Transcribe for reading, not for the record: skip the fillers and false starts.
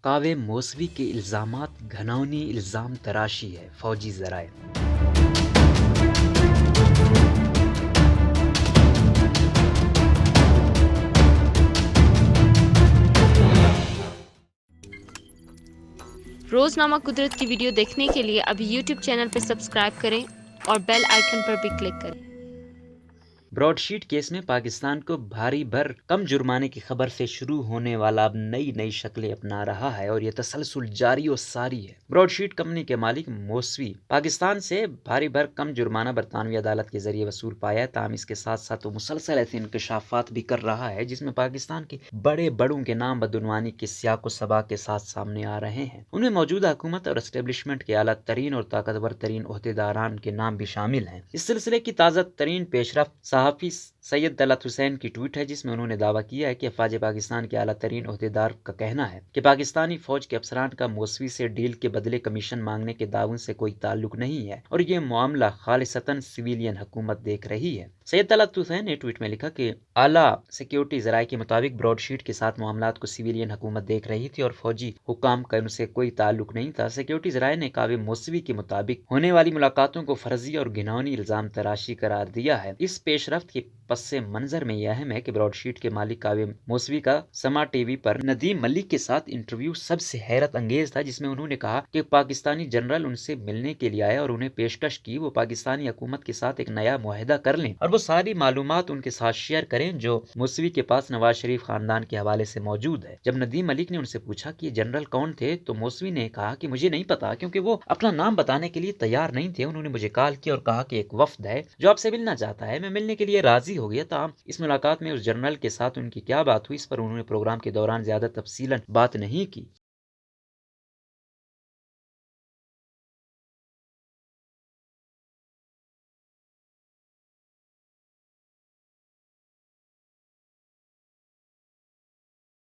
کاوے موسوی کے الزامات گھناؤنی الزام تراشی ہے، فوجی ذرائع۔ روزنامہ قدرت کی ویڈیو دیکھنے کے لیے ابھی یوٹیوب چینل پر سبسکرائب کریں اور بیل آئیکن پر بھی کلک کریں۔ براڈ شیٹ کیس میں پاکستان کو بھاری بھر کم جرمانے کی خبر سے شروع ہونے والا اب نئی شکلیں اپنا رہا ہے اور یہ تسلسل جاری و ساری ہے۔ براڈ شیٹ کمپنی کے مالک موسوی پاکستان سے بھاری بھر کم جرمانہ برطانوی عدالت کے ذریعے وصول پایا ہے، تاہم اس کے ساتھ ساتھ وہ مسلسل ایسے انکشافات بھی کر رہا ہے جس میں پاکستان کے بڑے بڑوں کے نام بدعنوانی کے سیاق و سباق کے ساتھ سامنے آ رہے ہیں۔ ان میں موجودہ حکومت اور اسٹیبلشمنٹ کے اعلیٰ ترین اور طاقتور ترین عہدیداران کے نام بھی شامل ہیں۔ اس سلسلے کی تازہ ترین پیش رفت صحافی سید طلعت حسین کی ٹویٹ ہے، جس میں انہوں نے دعویٰ کیا ہے کہ افواج پاکستان کے اعلیٰ ترین عہدیدار کا کہنا ہے کہ پاکستانی فوج کے افسران کا موسوی سے ڈیل کے بدلے کمیشن مانگنے کے دعووں سے کوئی تعلق نہیں ہے اور یہ معاملہ خالصتاً سویلین حکومت دیکھ رہی ہے۔ سید طلعت حسین نے ٹویٹ میں لکھا کہ اعلیٰ سیکیورٹی ذرائع کے مطابق براڈ شیٹ کے ساتھ معاملات کو سویلین حکومت دیکھ رہی تھی اور فوجی حکام کا ان سے کوئی تعلق نہیں تھا۔ سیکیورٹی ذرائع نے کاوے موسوی کے مطابق ہونے والی ملاقاتوں کو فرضی اور گھناؤنی الزام تراشی قرار دیا ہے۔ اس پیش رفت کے پس منظر میں یہ اہم ہے کہ براڈ شیٹ کے مالک کاوے موسوی کا سما ٹی وی پر ندیم ملک کے ساتھ انٹرویو سب سے حیرت انگیز تھا، جس میں انہوں نے کہا کہ پاکستانی جنرل ان سے ملنے کے لیے آئے اور انہیں پیشکش کی وہ پاکستانی حکومت کے ساتھ ایک نیا معاہدہ کر لیں اور وہ ساری معلومات ان کے ساتھ شیئر کریں جو موسوی کے پاس نواز شریف خاندان کے حوالے سے موجود ہے۔ جب ندیم ملک نے ان سے پوچھا کہ یہ جنرل کون تھے تو موسوی نے کہا کہ مجھے نہیں پتا، کیونکہ وہ اپنا نام بتانے کے لیے تیار نہیں تھے۔ انہوں نے مجھے کال کی اور کہا کہ ایک وفد ہے جو آپ سے ملنا چاہتا ہے۔ میں ملنے کے لیے راضی ہو گیا، تاہم اس ملاقات میں اس جنرل کے ساتھ ان کی کیا بات ہوئی اس پر انہوں نے پروگرام کے دوران زیادہ تفصیلاً بات نہیں کی۔